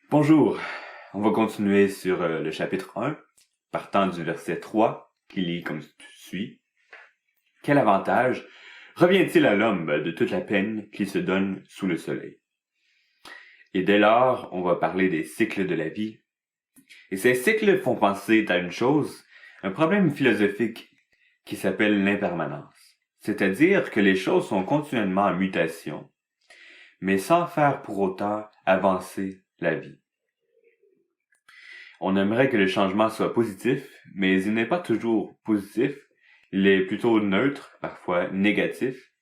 Bonjour, on va continuer sur le chapitre 1, partant du verset 3, qui lit comme suit. Quel avantage revient-il à l'homme de toute la peine qu'il se donne sous le soleil? Et dès lors, on va parler des cycles de la vie. Et ces cycles font penser à une chose, un problème philosophique qui s'appelle l'impermanence. C'est-à-dire que les choses sont continuellement en mutation, mais sans faire pour autant avancer la vie. On aimerait que le changement soit positif, mais il n'est pas toujours positif. Il est plutôt neutre, parfois négatif.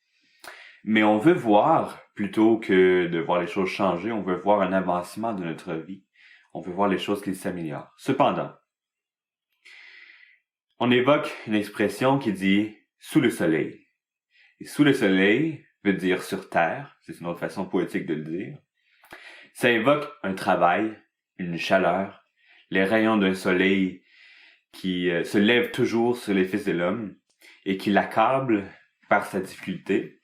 Mais on veut voir, plutôt que de voir les choses changer, on veut voir un avancement de notre vie. On veut voir les choses qui s'améliorent. Cependant, on évoque une expression qui dit « sous le soleil ». Et « sous le soleil » veut dire « sur terre », c'est une autre façon poétique de le dire. Ça évoque un travail, une chaleur, les rayons d'un soleil qui se lève toujours sur les fils de l'homme et qui l'accable par sa difficulté.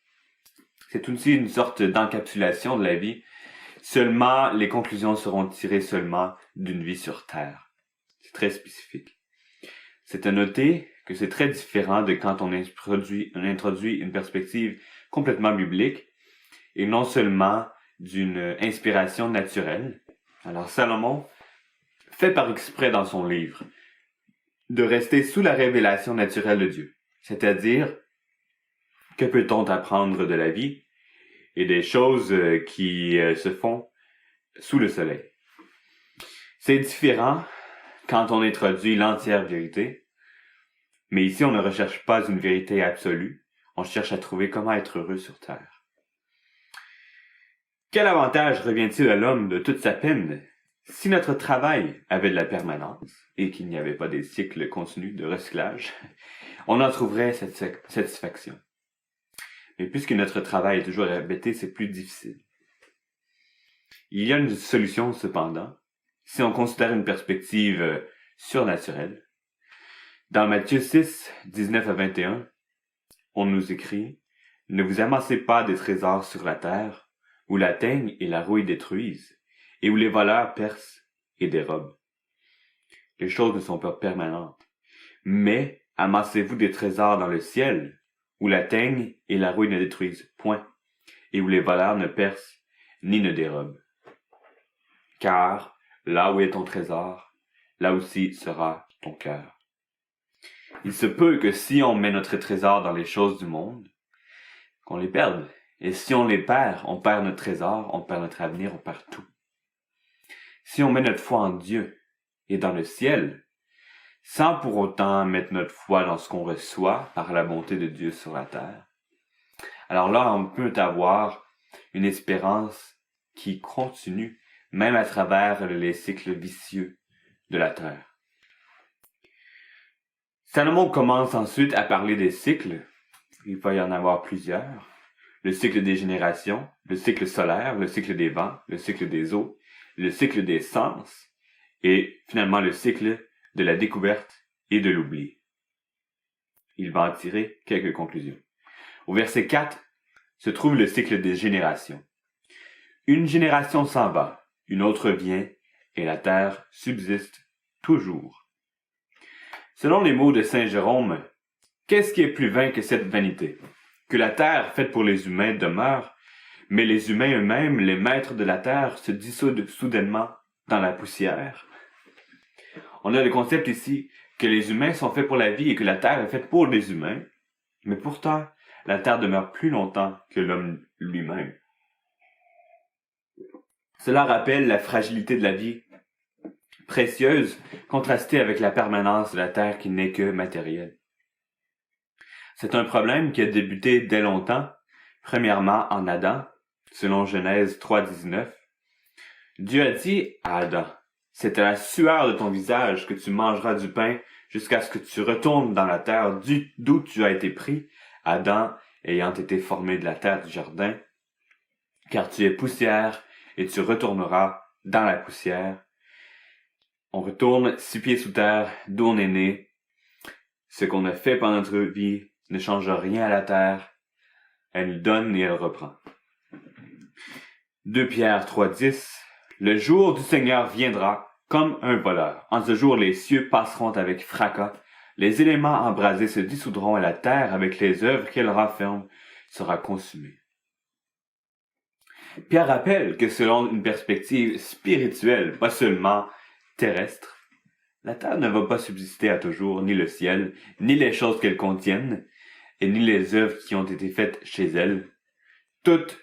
C'est aussi une sorte d'encapsulation de la vie. Seulement, les conclusions seront tirées seulement d'une vie sur Terre. C'est très spécifique. C'est à noter que c'est très différent de quand on introduit une perspective complètement biblique et non seulement d'une inspiration naturelle. Alors Salomon fait par exprès dans son livre de rester sous la révélation naturelle de Dieu. C'est-à-dire, que peut-on apprendre de la vie et des choses qui se font sous le soleil. C'est différent quand on introduit l'entière vérité, mais ici on ne recherche pas une vérité absolue, on cherche à trouver comment être heureux sur Terre. Quel avantage revient-il à l'homme de toute sa peine si notre travail avait de la permanence et qu'il n'y avait pas des cycles continus de recyclage? On en trouverait cette satisfaction. Mais puisque notre travail est toujours répété, c'est plus difficile. Il y a une solution cependant, si on considère une perspective surnaturelle. Dans Matthieu 6, 19 à 21, on nous écrit « Ne vous amassez pas des trésors sur la terre, où la teigne et la rouille détruisent, et où les voleurs percent et dérobent. Les choses ne sont pas permanentes. Mais amassez-vous des trésors dans le ciel, où la teigne et la rouille ne détruisent point, et où les voleurs ne percent ni ne dérobent. Car là où est ton trésor, là aussi sera ton cœur. » Il se peut que si on met notre trésor dans les choses du monde, qu'on les perde. Et si on les perd, on perd notre trésor, on perd notre avenir, on perd tout. Si on met notre foi en Dieu et dans le ciel, sans pour autant mettre notre foi dans ce qu'on reçoit par la bonté de Dieu sur la terre, alors là, on peut avoir une espérance qui continue, même à travers les cycles vicieux de la terre. Salomon commence ensuite à parler des cycles. Il va y en avoir plusieurs. Le cycle des générations, le cycle solaire, le cycle des vents, le cycle des eaux, le cycle des sens, et finalement le cycle de la découverte et de l'oubli. Il va en tirer quelques conclusions. Au verset 4 se trouve le cycle des générations. Une génération s'en va, une autre vient, et la terre subsiste toujours. Selon les mots de saint Jérôme, qu'est-ce qui est plus vain que cette vanité? Que la terre faite pour les humains demeure, mais les humains eux-mêmes, les maîtres de la terre, se dissoudent soudainement dans la poussière. On a le concept ici que les humains sont faits pour la vie et que la terre est faite pour les humains, mais pourtant, la terre demeure plus longtemps que l'homme lui-même. Cela rappelle la fragilité de la vie précieuse, contrastée avec la permanence de la terre qui n'est que matérielle. C'est un problème qui a débuté dès longtemps, premièrement en Adam, selon Genèse 3.19. Dieu a dit à Adam, « C'est à la sueur de ton visage que tu mangeras du pain jusqu'à ce que tu retournes dans la terre d'où tu as été pris, Adam ayant été formé de la terre du jardin, car tu es poussière et tu retourneras dans la poussière. » On retourne 6 pieds sous terre, d'où on est né. Ce qu'on a fait pendant notre vie ne change rien à la terre. Elle nous donne et elle reprend. 2 Pierre 3.10, Le jour du Seigneur viendra comme un voleur. En ce jour, les cieux passeront avec fracas, les éléments embrasés se dissoudront et la terre, avec les œuvres qu'elle renferme, sera consumée. Pierre rappelle que selon une perspective spirituelle, pas seulement terrestre, la terre ne va pas subsister à toujours, ni le ciel, ni les choses qu'elle contiennent, et ni les œuvres qui ont été faites chez elle. Toutes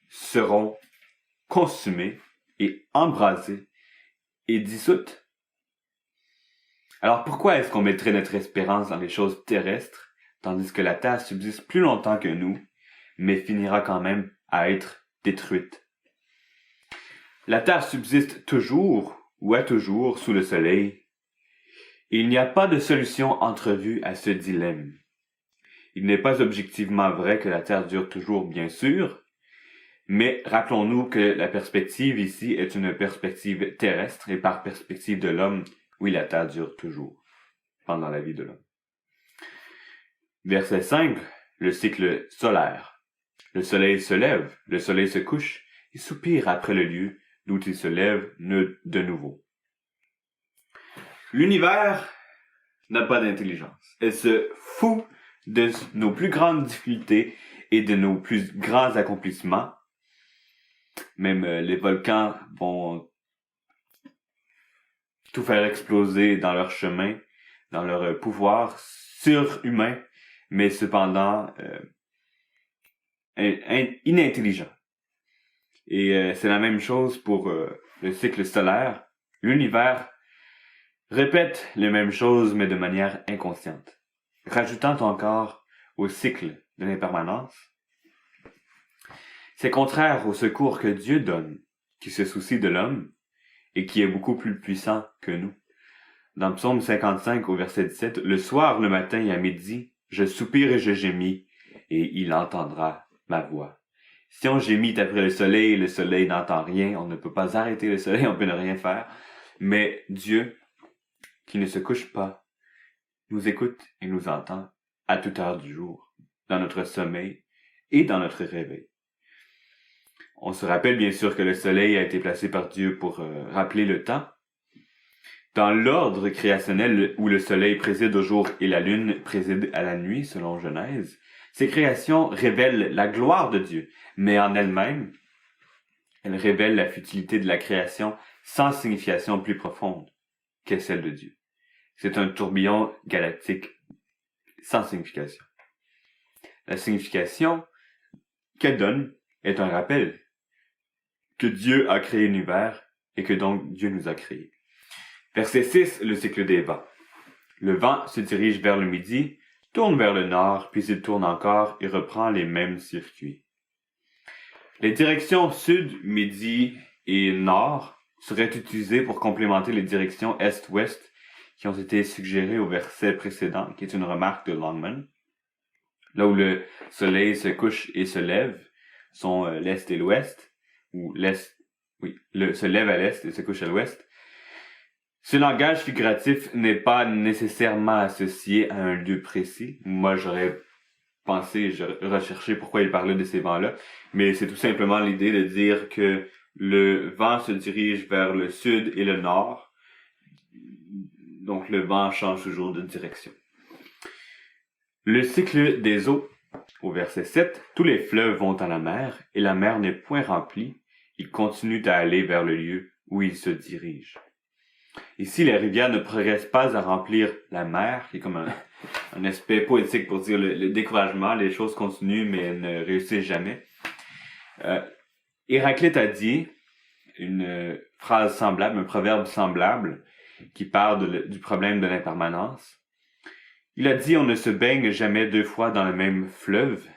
seront consumées et embrasées et dissoutes. Alors pourquoi est-ce qu'on mettrait notre espérance dans les choses terrestres, tandis que la terre subsiste plus longtemps que nous, mais finira quand même à être détruite? La terre subsiste toujours ou à toujours sous le soleil. Il n'y a pas de solution entrevue à ce dilemme. Il n'est pas objectivement vrai que la terre dure toujours, bien sûr, mais rappelons-nous que la perspective ici est une perspective terrestre et par perspective de l'homme, oui, la terre dure toujours pendant la vie de l'homme. Verset 5, le cycle solaire. Le soleil se lève, le soleil se couche et soupire après le lieu d'où il se lève de nouveau. L'univers n'a pas d'intelligence. Elle se fout de nos plus grandes difficultés et de nos plus grands accomplissements. Même les volcans vont tout faire exploser dans leur chemin, dans leur pouvoir surhumain, mais cependant inintelligent. Et c'est la même chose pour le cycle solaire. L'univers répète les mêmes choses, mais de manière inconsciente. Rajoutant encore au cycle de l'impermanence, c'est contraire au secours que Dieu donne, qui se soucie de l'homme et qui est beaucoup plus puissant que nous. Dans Psaume 55 au verset 17, « Le soir, le matin et à midi, je soupire et je gémis, et il entendra ma voix. » Si on gémit après le soleil n'entend rien, on ne peut pas arrêter le soleil, on peut ne rien faire. Mais Dieu, qui ne se couche pas, nous écoute et nous entend à toute heure du jour, dans notre sommeil et dans notre réveil. On se rappelle bien sûr que le soleil a été placé par Dieu pour rappeler le temps. Dans l'ordre créationnel où le soleil préside au jour et la lune préside à la nuit, selon Genèse, ces créations révèlent la gloire de Dieu, mais en elles-mêmes, elles révèlent la futilité de la création sans signification plus profonde que celle de Dieu. C'est un tourbillon galactique sans signification. La signification qu'elle donne est un rappel que Dieu a créé l'univers et que donc Dieu nous a créés. Verset 6, le cycle des vents. Le vent se dirige vers le midi, tourne vers le nord, puis il tourne encore et reprend les mêmes circuits. Les directions sud, midi et nord seraient utilisées pour complémenter les directions est-ouest qui ont été suggérées au verset précédent, qui est une remarque de Longman. Là où le soleil se couche et se lève sont l'est et l'ouest, ou l'est, se lève à l'est et se couche à l'ouest. Ce langage figuratif n'est pas nécessairement associé à un lieu précis. Moi, j'aurais recherché pourquoi il parlait de ces vents-là, mais c'est tout simplement l'idée de dire que le vent se dirige vers le sud et le nord, donc le vent change toujours de direction. Le cycle des eaux, au verset 7, tous les fleuves vont à la mer, et la mer n'est point remplie, ils continuent à aller vers le lieu où ils se dirigent. Ici, les rivières ne progressent pas à remplir la mer, qui est comme un aspect poétique pour dire le découragement, les choses continuent mais elles ne réussissent jamais. Héraclite a dit une phrase semblable, un proverbe semblable, qui parle du problème de l'impermanence. Il a dit « On ne se baigne jamais deux fois dans le même fleuve ».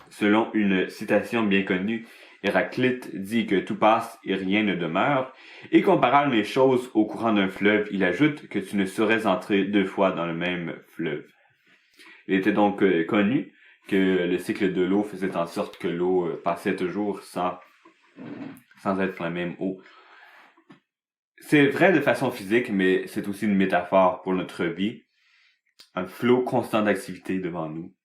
Selon une citation bien connue, Héraclite dit que tout passe et rien ne demeure, et comparant les choses au courant d'un fleuve, il ajoute que tu ne saurais entrer deux fois dans le même fleuve. Il était donc connu que le cycle de l'eau faisait en sorte que l'eau passait toujours sans être la même eau. C'est vrai de façon physique, mais c'est aussi une métaphore pour notre vie. Un flot constant d'activité devant nous,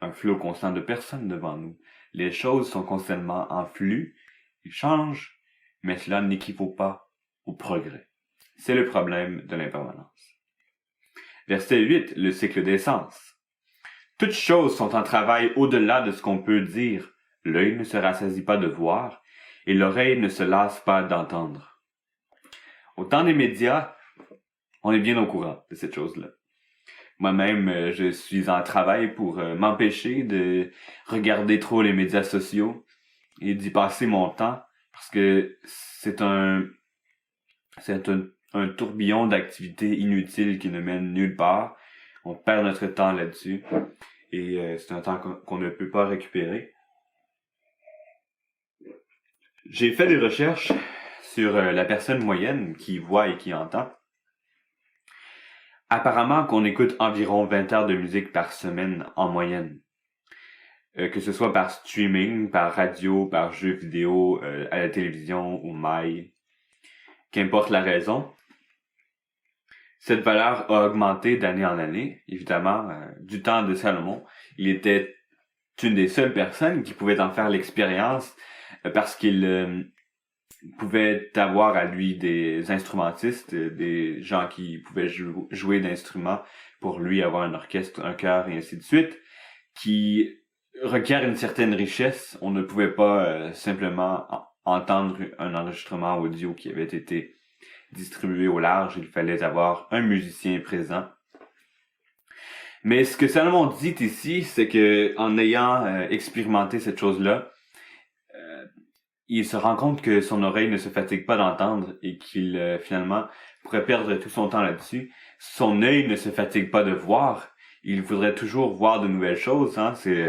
un flot constant de personnes devant nous. Les choses sont constamment en flux, ils changent, mais cela n'équivaut pas au progrès. C'est le problème de l'impermanence. Verset 8, le cycle des sens. Toutes choses sont en travail au-delà de ce qu'on peut dire. L'œil ne se rassasie pas de voir, et l'oreille ne se lasse pas d'entendre. Au temps des médias, on est bien au courant de cette chose-là. Moi-même, je suis en travail pour m'empêcher de regarder trop les médias sociaux et d'y passer mon temps, parce que c'est un tourbillon d'activités inutiles qui ne mènent nulle part. On perd notre temps là-dessus et c'est un temps qu'on ne peut pas récupérer. J'ai fait des recherches sur la personne moyenne qui voit et qui entend. Apparemment qu'on écoute environ 20 heures de musique par semaine en moyenne. Que ce soit par streaming, par radio, par jeux vidéo, à la télévision ou mail. Qu'importe la raison, cette valeur a augmenté d'année en année. Évidemment, du temps de Salomon, il était une des seules personnes qui pouvait en faire l'expérience parce qu'il pouvait avoir à lui des instrumentistes, des gens qui pouvaient jouer d'instruments pour lui, avoir un orchestre, un chœur et ainsi de suite, qui requiert une certaine richesse. On ne pouvait pas simplement entendre un enregistrement audio qui avait été distribué au large. Il fallait avoir un musicien présent. Mais ce que Salomon dit ici, c'est que en ayant expérimenté cette chose-là, il se rend compte que son oreille ne se fatigue pas d'entendre et qu'il finalement pourrait perdre tout son temps là-dessus. Son œil ne se fatigue pas de voir. Il voudrait toujours voir de nouvelles choses. Hein? C'est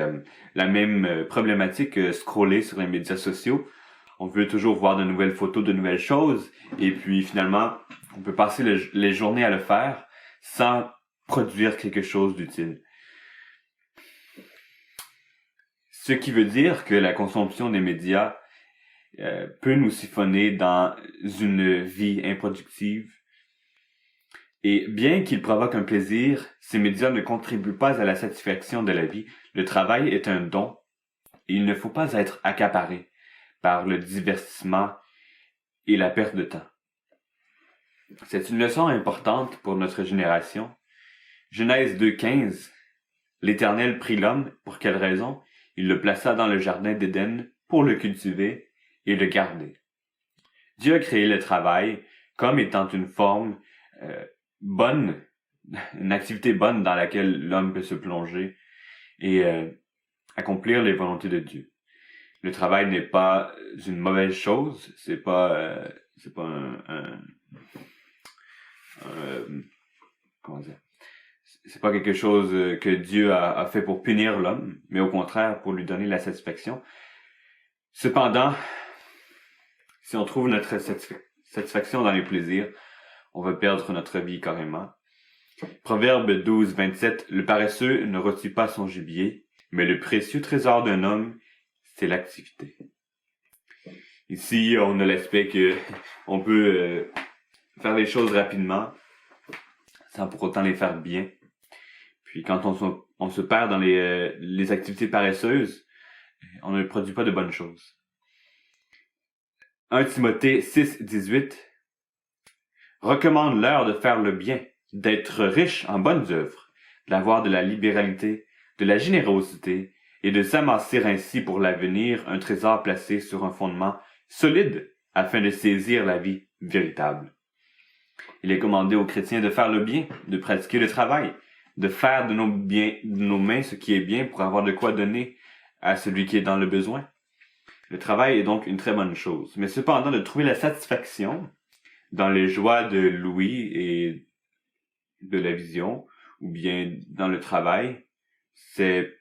la même problématique que scroller sur les médias sociaux. On veut toujours voir de nouvelles photos, de nouvelles choses. Et puis finalement, on peut passer les journées à le faire sans produire quelque chose d'utile. Ce qui veut dire que la consommation des médias peut nous siphonner dans une vie improductive. Et bien qu'ils provoquent un plaisir, ces médias ne contribuent pas à la satisfaction de la vie. Le travail est un don et il ne faut pas être accaparé par le divertissement et la perte de temps. C'est une leçon importante pour notre génération. Genèse 2:15. L'Éternel prit l'homme, pour quelle raison? Il le plaça dans le jardin d'Éden pour le cultiver et le garder. Dieu a créé le travail comme étant une forme bonne, une activité bonne dans laquelle l'homme peut se plonger et accomplir les volontés de Dieu. Le travail n'est pas une mauvaise chose, c'est pas comment dire, c'est pas quelque chose que Dieu a fait pour punir l'homme, mais au contraire pour lui donner la satisfaction. Cependant, si on trouve notre satisfaction dans les plaisirs, on va perdre notre vie carrément. Proverbe 12:27, le paresseux ne retire pas son gibier, mais le précieux trésor d'un homme, c'est l'activité. Ici, on a l'aspect que on peut faire les choses rapidement, sans pour autant les faire bien. Puis quand on se perd dans les activités paresseuses, on ne produit pas de bonnes choses. 1 Timothée 6:18 recommande-leur de faire le bien, d'être riche en bonnes œuvres, d'avoir de la libéralité, de la générosité, et de s'amasser ainsi pour l'avenir un trésor placé sur un fondement solide afin de saisir la vie véritable. Il est commandé aux chrétiens de faire le bien, de pratiquer le travail, de faire de nos mains ce qui est bien pour avoir de quoi donner à celui qui est dans le besoin. Le travail est donc une très bonne chose, mais cependant de trouver la satisfaction dans les joies de l'ouïe et de la vision, ou bien dans le travail, c'est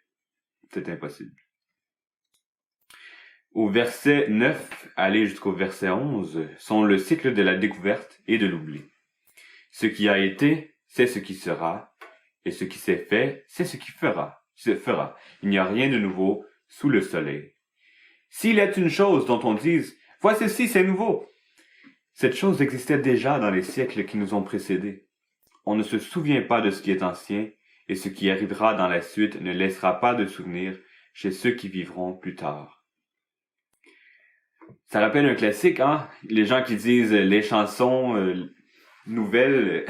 impossible. Au verset 9, aller jusqu'au verset 11, sont le cycle de la découverte et de l'oubli. Ce qui a été, c'est ce qui sera, et ce qui s'est fait, c'est ce qui se fera. Il n'y a rien de nouveau sous le soleil. S'il est une chose dont on dise, voici ceci, c'est nouveau, cette chose existait déjà dans les siècles qui nous ont précédés. On ne se souvient pas de ce qui est ancien, et ce qui arrivera dans la suite ne laissera pas de souvenir chez ceux qui vivront plus tard. Ça rappelle un classique, hein? Les gens qui disent les chansons nouvelles,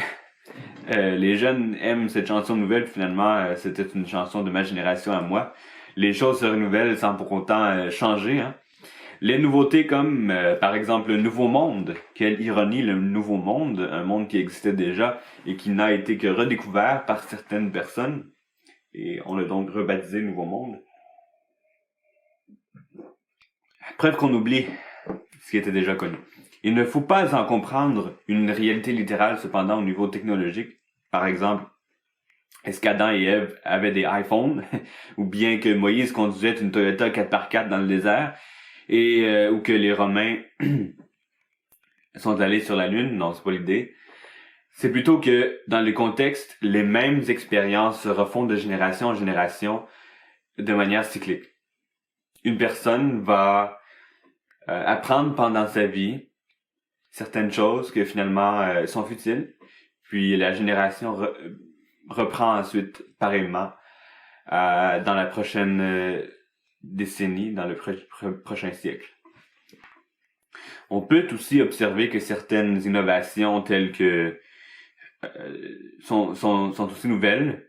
les jeunes aiment cette chanson nouvelle, finalement, c'était une chanson de ma génération à moi. Les choses se renouvellent sans pour autant changer, hein? Les nouveautés comme, par exemple, le Nouveau Monde. Quelle ironie, le Nouveau Monde, un monde qui existait déjà et qui n'a été que redécouvert par certaines personnes. Et on l'a donc rebaptisé Nouveau Monde. Preuve qu'on oublie ce qui était déjà connu. Il ne faut pas en comprendre une réalité littérale cependant au niveau technologique. Par exemple, est-ce qu'Adam et Ève avaient des iPhones ou bien que Moïse conduisait une Toyota 4x4 dans le désert et ou que les Romains sont allés sur la Lune? Non, c'est pas l'idée. C'est plutôt que dans le contexte, les mêmes expériences se refont de génération en génération de manière cyclique. Une personne va apprendre pendant sa vie certaines choses que finalement sont futiles, puis la génération reprend ensuite pareillement dans la prochaine décennie, dans le prochain siècle. On peut aussi observer que certaines innovations telles que sont aussi nouvelles,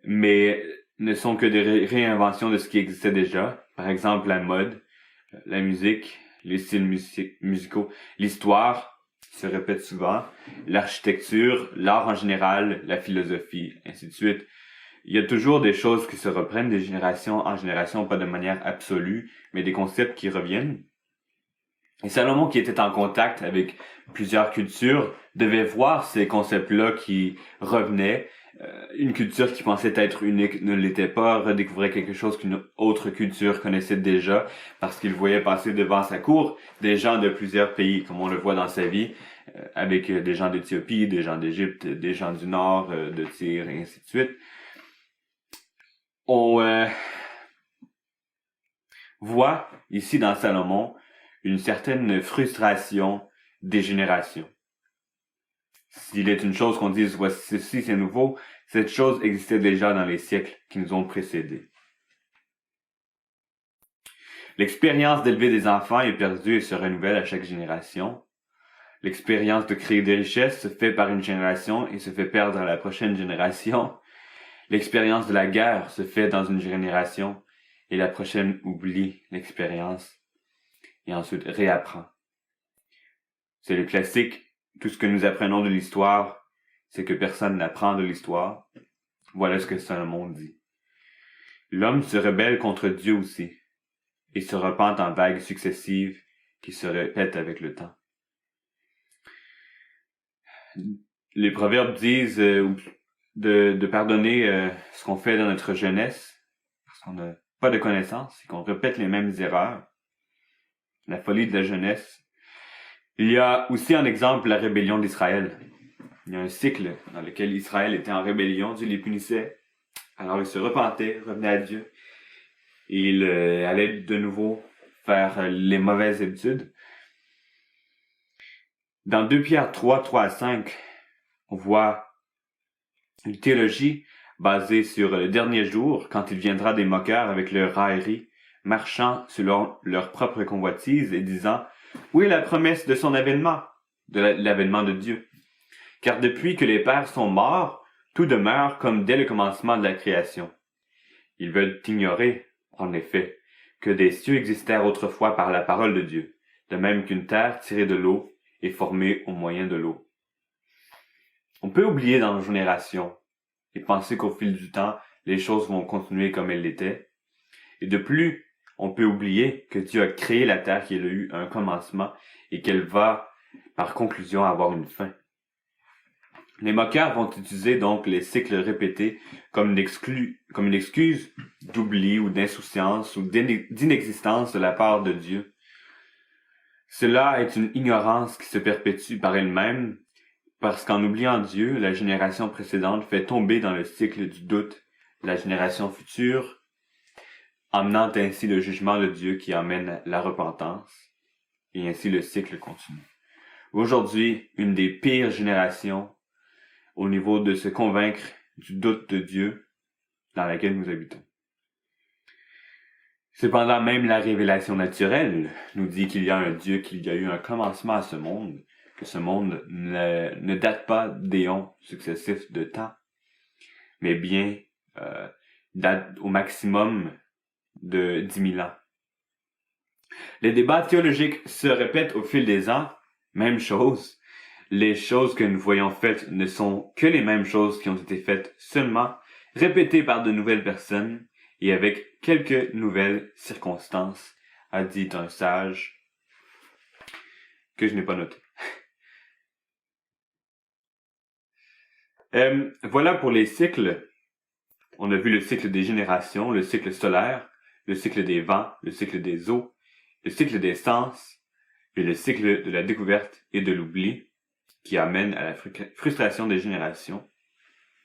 mais ne sont que des réinventions de ce qui existait déjà. Par exemple, la mode, la musique, les styles musicaux, l'histoire se répète souvent, l'architecture, l'art en général, la philosophie, ainsi de suite. Il y a toujours des choses qui se reprennent de génération en génération, pas de manière absolue, mais des concepts qui reviennent. Et Salomon, qui était en contact avec plusieurs cultures, devait voir ces concepts-là qui revenaient. Une culture qui pensait être unique ne l'était pas, redécouvrait quelque chose qu'une autre culture connaissait déjà, parce qu'il voyait passer devant sa cour des gens de plusieurs pays, comme on le voit dans sa vie, avec des gens d'Éthiopie, des gens d'Égypte, des gens du Nord, de Tyr, et ainsi de suite. On voit ici dans Salomon une certaine frustration des générations. S'il est une chose qu'on dise, voici ceci, c'est nouveau, cette chose existait déjà dans les siècles qui nous ont précédés. L'expérience d'élever des enfants est perdue et se renouvelle à chaque génération. L'expérience de créer des richesses se fait par une génération et se fait perdre à la prochaine génération. L'expérience de la guerre se fait dans une génération et la prochaine oublie l'expérience et ensuite réapprend. C'est le classique. Tout ce que nous apprenons de l'histoire, c'est que personne n'apprend de l'histoire. Voilà ce que Salomon dit. L'homme se rebelle contre Dieu aussi, et se repent en vagues successives qui se répètent avec le temps. Les proverbes disent de pardonner ce qu'on fait dans notre jeunesse, parce qu'on n'a pas de connaissances et qu'on répète les mêmes erreurs. La folie de la jeunesse. Il y a aussi en exemple la rébellion d'Israël. Il y a un cycle dans lequel Israël était en rébellion, Dieu les punissait. Alors ils se repentaient, revenaient à Dieu. Et ils allaient de nouveau faire les mauvaises habitudes. Dans 2 Pierre 3 à 5, on voit une théologie basée sur le dernier jour, quand il viendra des moqueurs avec leur raillerie, marchant selon leur propre convoitise et disant « Où est la promesse de son avènement, de l'avènement de Dieu? Car depuis que les pères sont morts, tout demeure comme dès le commencement de la création. Ils veulent ignorer, en effet, que des cieux existèrent autrefois par la parole de Dieu, de même qu'une terre tirée de l'eau est formée au moyen de l'eau. » On peut oublier dans nos générations et penser qu'au fil du temps, les choses vont continuer comme elles l'étaient. Et de plus, on peut oublier que Dieu a créé la terre, qu'elle a eu un commencement et qu'elle va, par conclusion, avoir une fin. Les moqueurs vont utiliser donc les cycles répétés comme une excuse d'oubli ou d'insouciance ou d'inexistence de la part de Dieu. Cela est une ignorance qui se perpétue par elle-même, parce qu'en oubliant Dieu, la génération précédente fait tomber dans le cycle du doute la génération future, amenant ainsi le jugement de Dieu qui amène la repentance, et ainsi le cycle continue. Aujourd'hui, une des pires générations au niveau de se convaincre du doute de Dieu dans laquelle nous habitons. Cependant, même la révélation naturelle nous dit qu'il y a un Dieu, qu'il y a eu un commencement à ce monde, que ce monde ne date pas d'éons successifs de temps, mais bien date au maximum de 10 000 ans. Les débats théologiques se répètent au fil des ans, même chose. Les choses que nous voyons faites ne sont que les mêmes choses qui ont été faites, seulement répétées par de nouvelles personnes et avec quelques nouvelles circonstances, a dit un sage que je n'ai pas noté. Voilà pour les cycles. On a vu le cycle des générations, le cycle solaire, le cycle des vents, le cycle des eaux, le cycle des sens et le cycle de la découverte et de l'oubli qui amène à la frustration des générations.